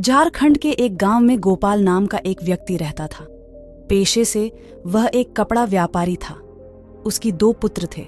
झारखंड के एक गांव में गोपाल नाम का एक व्यक्ति रहता था। पेशे से वह एक कपड़ा व्यापारी था। उसकी 2 पुत्र थे।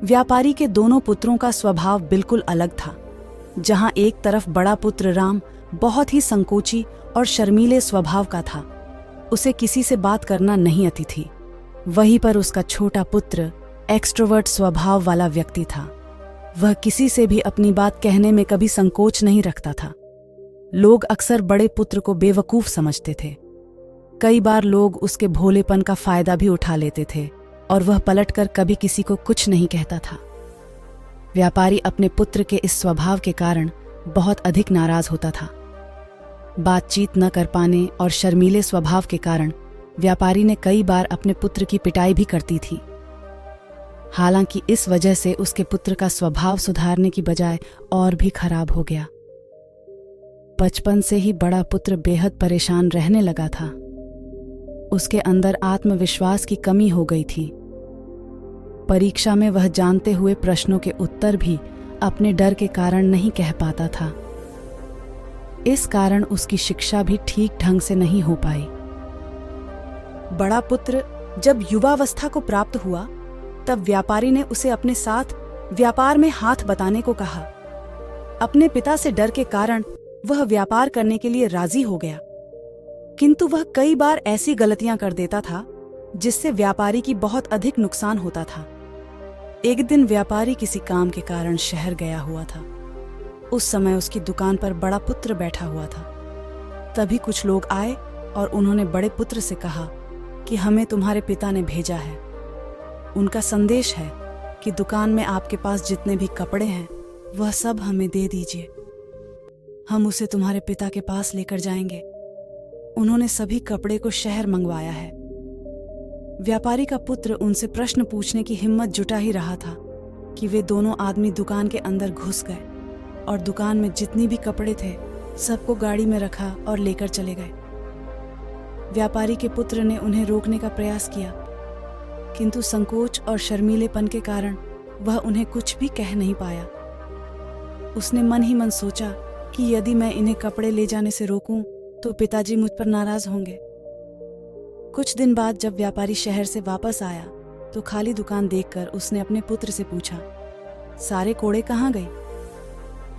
व्यापारी के दोनों पुत्रों का स्वभाव बिल्कुल अलग था। जहां एक तरफ बड़ा पुत्र राम बहुत ही संकोची और शर्मीले स्वभाव का था, उसे किसी से बात करना नहीं आती थी। वहीं पर उसका छोटा पुत्र एक्सट्रोवर्ट स्वभाव वाला व्यक्ति था। वह किसी से भी अपनी बात कहने में कभी संकोच नहीं रखता था। लोग अक्सर बड़े पुत्र को बेवकूफ समझते थे। कई बार लोग उसके भोलेपन का फायदा भी उठा लेते थे और वह पलटकर कभी किसी को कुछ नहीं कहता था। व्यापारी अपने पुत्र के इस स्वभाव के कारण बहुत अधिक नाराज होता था। बातचीत न कर पाने और शर्मीले स्वभाव के कारण व्यापारी ने कई बार अपने पुत्र की पिटाई भी करती थी। हालांकि इस वजह से उसके पुत्र का स्वभाव सुधारने की बजाय और भी खराब हो गया। बचपन से ही बड़ा पुत्र बेहद परेशान रहने लगा था। उसके अंदर आत्मविश्वास की कमी हो गई थी। परीक्षा में वह जानते हुए प्रश्नों के उत्तर भी अपने डर के कारण नहीं कह पाता था। इस कारण उसकी शिक्षा भी ठीक ढंग से नहीं हो पाई। बड़ा पुत्र जब युवावस्था को प्राप्त हुआ, तब व्यापारी ने उसे अपने साथ व्यापार में हाथ बटाने को कहा। अपने पिता से डर के कारण वह व्यापार करने के लिए राजी हो गया, किंतु वह कई बार ऐसी गलतियां कर देता था जिससे व्यापारी की बहुत अधिक नुकसान होता था। एक दिन व्यापारी किसी काम के कारण शहर गया हुआ था। उस समय उसकी दुकान पर बड़ा पुत्र बैठा हुआ था। तभी कुछ लोग आए और उन्होंने बड़े पुत्र से कहा कि हमें तुम्हारे पिता ने भेजा है। उनका संदेश है कि दुकान में आपके पास जितने भी कपड़े हैं वह सब हमें दे दीजिए। हम उसे तुम्हारे पिता के पास लेकर जाएंगे। उन्होंने सभी कपड़े को शहर मंगवाया है। व्यापारी का पुत्र उनसे प्रश्न पूछने की हिम्मत जुटा ही रहा था कि वे दोनों आदमी दुकान के अंदर घुस गए और दुकान में जितनी भी कपड़े थे सबको गाड़ी में रखा और लेकर चले गए। व्यापारी के पुत्र ने उन्हें रोकने का प्रयास किया, किंतु संकोच और शर्मीलेपन के कारण वह उन्हें कुछ भी कह नहीं पाया। उसने मन ही मन सोचा कि यदि मैं इन्हें कपड़े ले जाने से रोकूं तो पिताजी मुझ पर नाराज होंगे। कुछ दिन बाद जब व्यापारी शहर से वापस आया तो खाली दुकान देखकर उसने अपने पुत्र से पूछा, सारे कोड़े कहाँ गए?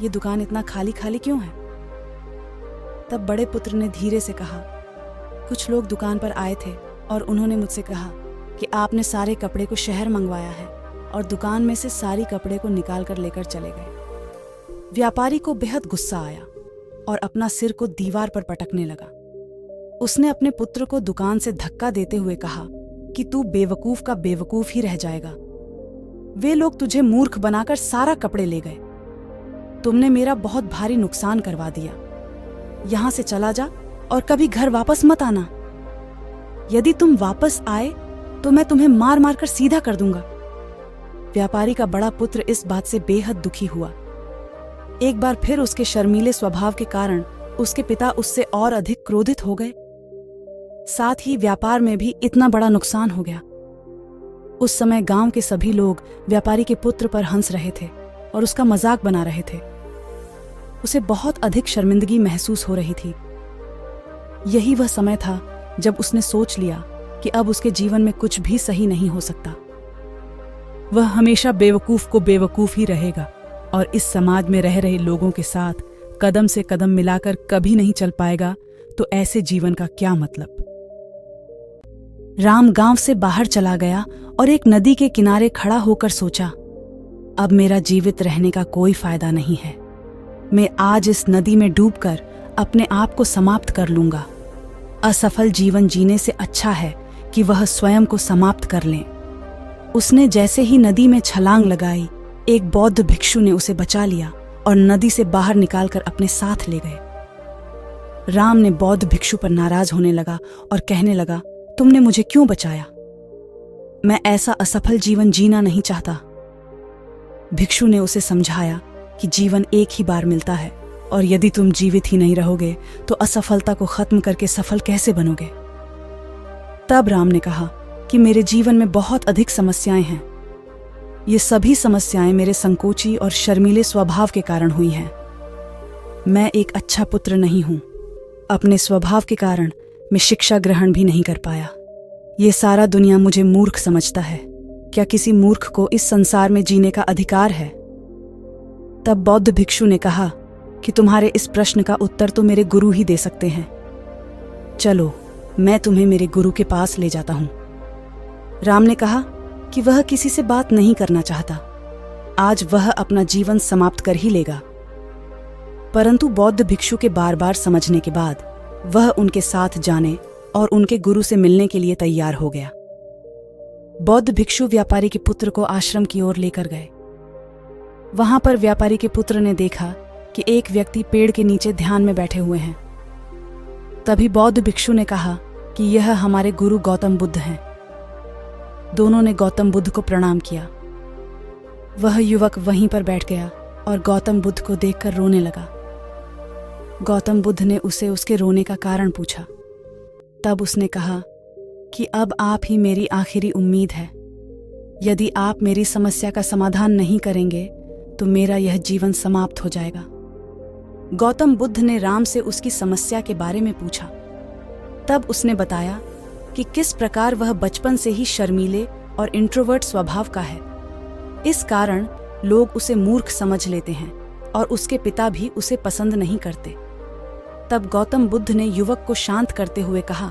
ये दुकान इतना खाली खाली क्यों है? तब बड़े पुत्र ने धीरे से कहा, कुछ लोग दुकान पर आए थे और उन्होंने मुझसे कहा कि आपने सारे कपड़े को शहर मंगवाया है और दुकान में से सारी कपड़े को निकाल कर लेकर चले गए। व्यापारी को बेहद गुस्सा आया और अपना सिर को दीवार पर पटकने लगा। उसने अपने पुत्र को दुकान से धक्का देते हुए कहा कि तू बेवकूफ का बेवकूफ ही रह जाएगा। वे लोग तुझे मूर्ख बनाकर सारा कपड़े ले गए। तुमने मेरा बहुत भारी नुकसान करवा दिया। यहां से चला जा और कभी घर वापस मत आना। यदि तुम वापस आए तो मैं तुम्हें मार मार कर सीधा कर दूंगा। व्यापारी का बड़ा पुत्र इस बात से बेहद दुखी हुआ। एक बार फिर उसके शर्मीले स्वभाव के कारण उसके पिता उससे और अधिक क्रोधित हो गए। साथ ही व्यापार में भी इतना बड़ा नुकसान हो गया। उस समय गांव के सभी लोग व्यापारी के पुत्र पर हंस रहे थे और उसका मजाक बना रहे थे। उसे बहुत अधिक शर्मिंदगी महसूस हो रही थी। यही वह समय था जब उसने सोच लिया कि अब उसके जीवन में कुछ भी सही नहीं हो सकता। वह हमेशा बेवकूफ को बेवकूफ ही रहेगा और इस समाज में रह रहे लोगों के साथ कदम से कदम मिलाकर कभी नहीं चल पाएगा, तो ऐसे जीवन का क्या मतलब। राम गांव से बाहर चला गया और एक नदी के किनारे खड़ा होकर सोचा, अब मेरा जीवित रहने का कोई फायदा नहीं है। मैं आज इस नदी में डूबकर अपने आप को समाप्त कर लूंगा। असफल जीवन जीने से अच्छा है कि वह स्वयं को समाप्त कर लें। उसने जैसे ही नदी में छलांग लगाई, एक बौद्ध भिक्षु ने उसे बचा लिया और नदी से बाहर निकालकर अपने साथ ले गए। राम ने बौद्ध भिक्षु पर नाराज होने लगा और कहने लगा, तुमने मुझे क्यों बचाया? मैं ऐसा असफल जीवन जीना नहीं चाहता। भिक्षु ने उसे समझाया कि जीवन एक ही बार मिलता है और यदि तुम जीवित ही नहीं रहोगे तो असफलता को खत्म करके सफल कैसे बनोगे? तब राम ने कहा कि मेरे जीवन में बहुत अधिक समस्याएं हैं। ये सभी समस्याएं मेरे संकोची और शर्मीले स्वभाव के कारण हुई हैं। मैं एक अच्छा पुत्र नहीं हूं। अपने स्वभाव के कारण मैं शिक्षा ग्रहण भी नहीं कर पाया। ये सारा दुनिया मुझे मूर्ख समझता है। क्या किसी मूर्ख को इस संसार में जीने का अधिकार है? तब बौद्ध भिक्षु ने कहा कि तुम्हारे इस प्रश्न का उत्तर तो मेरे गुरु ही दे सकते हैं। चलो, मैं तुम्हें मेरे गुरु के पास ले जाता हूं। राम ने कहा कि वह किसी से बात नहीं करना चाहता। आज वह अपना जीवन समाप्त कर ही लेगा। परंतु बौद्ध भिक्षु के बार बार समझने के बाद वह उनके साथ जाने और उनके गुरु से मिलने के लिए तैयार हो गया। बौद्ध भिक्षु व्यापारी के पुत्र को आश्रम की ओर लेकर गए। वहां पर व्यापारी के पुत्र ने देखा कि एक व्यक्ति पेड़ के नीचे ध्यान में बैठे हुए हैं। तभी बौद्ध भिक्षु ने कहा कि यह हमारे गुरु गौतम बुद्ध हैं। दोनों ने गौतम बुद्ध को प्रणाम किया। वह युवक वहीं पर बैठ गया और गौतम बुद्ध को देखकर रोने लगा। गौतम बुद्ध ने उसे उसके रोने का कारण पूछा। तब उसने कहा कि अब आप ही मेरी आखिरी उम्मीद है। यदि आप मेरी समस्या का समाधान नहीं करेंगे तो मेरा यह जीवन समाप्त हो जाएगा। गौतम बुद्ध ने राम से उसकी समस्या के बारे में पूछा। तब उसने बताया कि किस प्रकार वह बचपन से ही शर्मीले और इंट्रोवर्ट स्वभाव का है। इस कारण लोग उसे मूर्ख समझ लेते हैं और उसके पिता भी उसे पसंद नहीं करते। तब गौतम बुद्ध ने युवक को शांत करते हुए कहा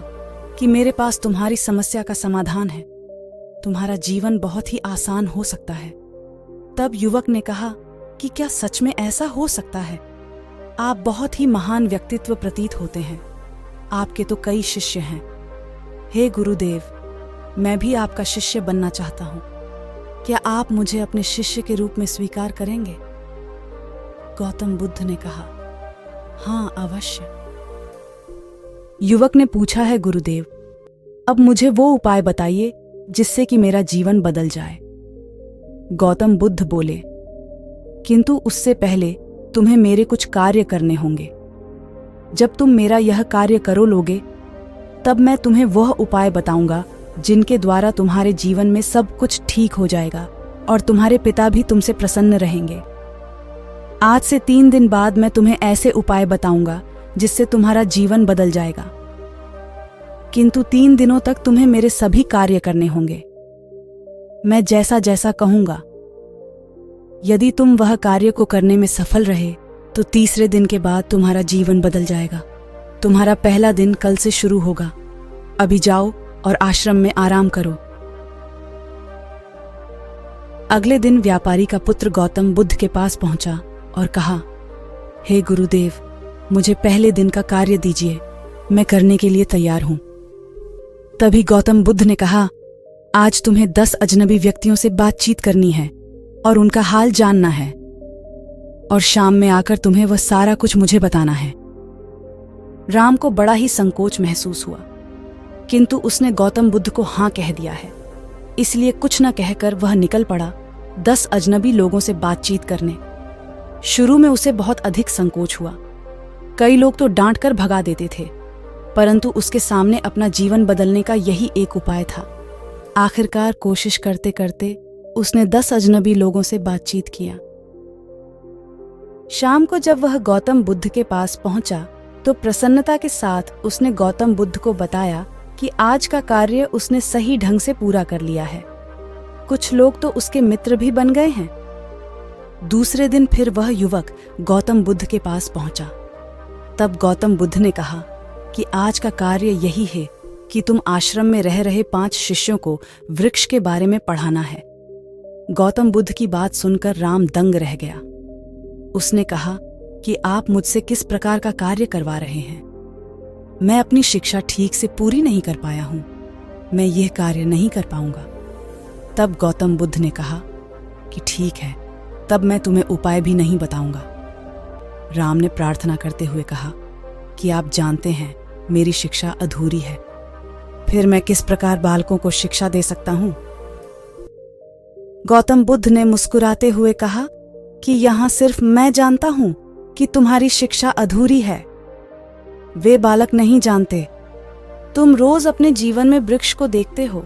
कि मेरे पास तुम्हारी समस्या का समाधान है। तुम्हारा जीवन बहुत ही आसान हो सकता है। तब युवक ने कहा कि क्या सच में ऐसा हो सकता है? आप बहुत ही महान व्यक्तित्व प्रतीत होते हैं। आपके तो कई शिष्य हैं। हे गुरुदेव, मैं भी आपका शिष्य बनना चाहता हूं। क्या आप मुझे अपने शिष्य के रूप में स्वीकार करेंगे? गौतम बुद्ध ने कहा, हां, अवश्य। युवक ने पूछा, है गुरुदेव, अब मुझे वो उपाय बताइए जिससे कि मेरा जीवन बदल जाए। गौतम बुद्ध बोले, किंतु उससे पहले तुम्हें मेरे कुछ कार्य करने होंगे। जब तुम मेरा यह कार्य करो लोगे तब मैं तुम्हें वह उपाय बताऊंगा जिनके द्वारा तुम्हारे जीवन में सब कुछ ठीक हो जाएगा और तुम्हारे पिता भी तुमसे प्रसन्न रहेंगे। आज से 3 दिन बाद मैं तुम्हें ऐसे उपाय बताऊंगा जिससे तुम्हारा जीवन बदल जाएगा। किंतु 3 दिनों तक तुम्हें मेरे सभी कार्य करने होंगे। मैं जैसा जैसा कहूंगा। यदि तुम वह कार्य को करने में सफल रहे तो तीसरे दिन के बाद तुम्हारा जीवन बदल जाएगा। तुम्हारा पहला दिन कल से शुरू होगा। अभी जाओ और आश्रम में आराम करो। अगले दिन व्यापारी का पुत्र गौतम बुद्ध के पास पहुंचा और कहा, हे गुरुदेव, मुझे पहले दिन का कार्य दीजिए, मैं करने के लिए तैयार हूं। तभी गौतम बुद्ध ने कहा, आज तुम्हें 10 अजनबी व्यक्तियों से बातचीत करनी है और उनका हाल जानना है, और शाम में आकर तुम्हें वह सारा कुछ मुझे बताना है। राम को बड़ा ही संकोच महसूस हुआ, किंतु उसने गौतम बुद्ध को हां कह दिया है, इसलिए कुछ न कहकर वह निकल पड़ा 10 अजनबी लोगों से बातचीत करने। शुरू में उसे बहुत अधिक संकोच हुआ। कई लोग तो डांट कर भगा देते थे, परंतु उसके सामने अपना जीवन बदलने का यही एक उपाय था। आखिरकार कोशिश करते करते उसने 10 अजनबी लोगों से बातचीत किया। शाम को जब वह गौतम बुद्ध के पास पहुंचा तो प्रसन्नता के साथ उसने गौतम बुद्ध को बताया कि आज का कार्य उसने सही ढंग से पूरा कर लिया है। कुछ लोग तो उसके मित्र भी बन गए हैं। दूसरे दिन फिर वह युवक गौतम बुद्ध के पास पहुंचा। तब गौतम बुद्ध ने कहा कि आज का कार्य यही है कि तुम आश्रम में रह रहे 5 शिष्यों को वृक्ष के बारे में पढ़ाना है। गौतम बुद्ध की बात सुनकर राम दंग रह गया। उसने कहा कि आप मुझसे किस प्रकार का कार्य करवा रहे हैं? मैं अपनी शिक्षा ठीक से पूरी नहीं कर पाया हूं। मैं यह कार्य नहीं कर पाऊंगा। तब गौतम बुद्ध ने कहा कि ठीक है, तब मैं तुम्हें उपाय भी नहीं बताऊंगा। राम ने प्रार्थना करते हुए कहा कि आप जानते हैं मेरी शिक्षा अधूरी है, फिर मैं किस प्रकार बालकों को शिक्षा दे सकता हूं? गौतम बुद्ध ने मुस्कुराते हुए कहा कि यहां सिर्फ मैं जानता हूं कि तुम्हारी शिक्षा अधूरी है। वे बालक नहीं जानते। तुम रोज अपने जीवन में वृक्ष को देखते हो।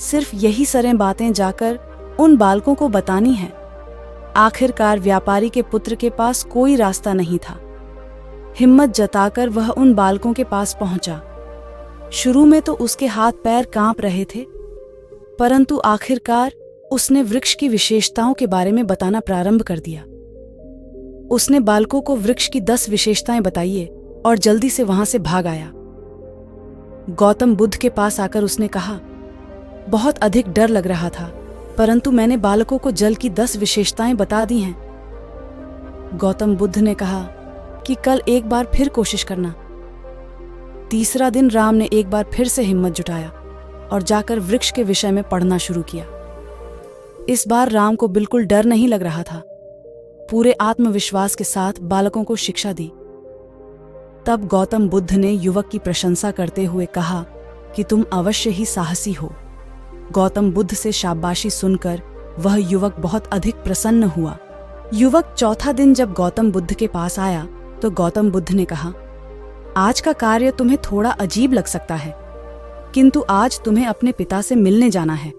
सिर्फ यही सारी बातें जाकर उन बालकों को बतानी है। आखिरकार व्यापारी के पुत्र के पास कोई रास्ता नहीं था। हिम्मत जताकर वह उन बालकों के पास पहुंचा। शुरू में तो उसके हाथ पैर कांप रहे थे, परंतु आखिरकार उसने वृक्ष की विशेषताओं के बारे में बताना प्रारंभ कर दिया। उसने बालकों को वृक्ष की 10 विशेषताएं बताई और जल्दी से वहां से भाग आया। गौतम बुद्ध के पास आकर उसने कहा, बहुत अधिक डर लग रहा था, परंतु मैंने बालकों को जल की 10 विशेषताएं बता दी हैं। गौतम बुद्ध ने कहा कि कल एक बार फिर कोशिश करना। तीसरा दिन राम ने एक बार फिर से हिम्मत जुटाया और जाकर वृक्ष के विषय में पढ़ना शुरू किया। इस बार राम को बिल्कुल डर नहीं लग रहा था। पूरे आत्मविश्वास के साथ बालकों को शिक्षा दी। तब गौतम बुद्ध ने युवक की प्रशंसा करते हुए कहा कि तुम अवश्य ही साहसी हो। गौतम बुद्ध से शाबाशी सुनकर वह युवक बहुत अधिक प्रसन्न हुआ। युवक चौथा दिन जब गौतम बुद्ध के पास आया तो गौतम बुद्ध ने कहा, आज का कार्य तुम्हें थोड़ा अजीब लग सकता है, किंतु आज तुम्हें अपने पिता से मिलने जाना है।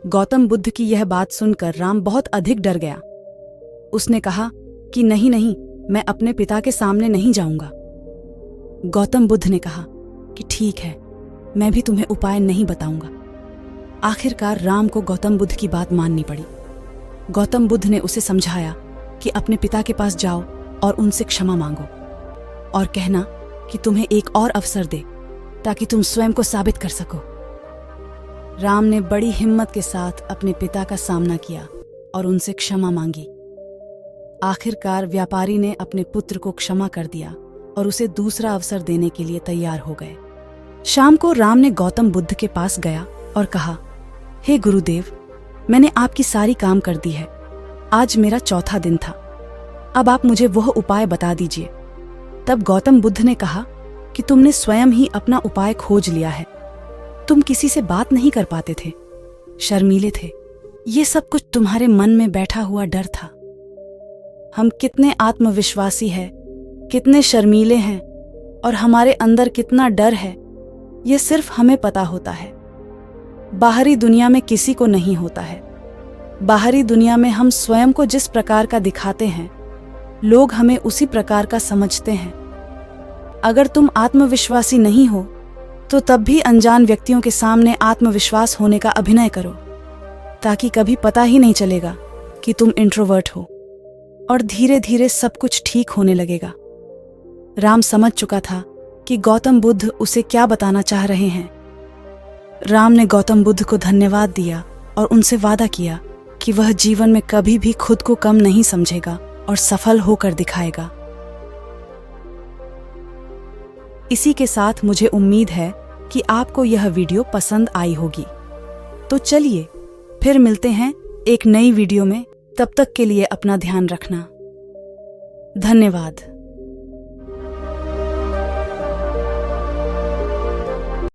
गौतम बुद्ध की यह बात सुनकर राम बहुत अधिक डर गया। उसने कहा कि नहीं नहीं, मैं अपने पिता के सामने नहीं जाऊंगा। गौतम बुद्ध ने कहा कि ठीक है, मैं भी तुम्हें उपाय नहीं बताऊंगा। आखिरकार राम को गौतम बुद्ध की बात माननी पड़ी। गौतम बुद्ध ने उसे समझाया कि अपने पिता के पास जाओ और उनसे क्षमा मांगो और कहना कि तुम्हें एक और अवसर दे ताकि तुम स्वयं को साबित कर सको। राम ने बड़ी हिम्मत के साथ अपने पिता का सामना किया और उनसे क्षमा मांगी। आखिरकार व्यापारी ने अपने पुत्र को क्षमा कर दिया और उसे दूसरा अवसर देने के लिए तैयार हो गए। शाम को राम ने गौतम बुद्ध के पास गया और कहा, हे गुरुदेव, मैंने आपकी सारी काम कर दी है। आज मेरा चौथा दिन था। अब आप मुझे वह उपाय बता दीजिए। तब गौतम बुद्ध ने कहा कि तुमने स्वयं ही अपना उपाय खोज लिया है। तुम किसी से बात नहीं कर पाते थे, शर्मीले थे। ये सब कुछ तुम्हारे मन में बैठा हुआ डर था। हम कितने आत्मविश्वासी हैं, कितने शर्मीले हैं और हमारे अंदर कितना डर है, ये सिर्फ हमें पता होता है। बाहरी दुनिया में किसी को नहीं होता है। बाहरी दुनिया में हम स्वयं को जिस प्रकार का दिखाते हैं, लोग हमें उसी प्रकार का समझते हैं। अगर तुम आत्मविश्वासी नहीं हो तो तब भी अनजान व्यक्तियों के सामने आत्मविश्वास होने का अभिनय करो, ताकि कभी पता ही नहीं चलेगा कि तुम इंट्रोवर्ट हो और धीरे धीरे सब कुछ ठीक होने लगेगा। राम समझ चुका था कि गौतम बुद्ध उसे क्या बताना चाह रहे हैं। राम ने गौतम बुद्ध को धन्यवाद दिया और उनसे वादा किया कि वह जीवन में कभी भी खुद को कम नहीं समझेगा और सफल होकर दिखाएगा। इसी के साथ मुझे उम्मीद है कि आपको यह वीडियो पसंद आई होगी। तो चलिए फिर मिलते हैं एक नई वीडियो में। तब तक के लिए अपना ध्यान रखना। धन्यवाद।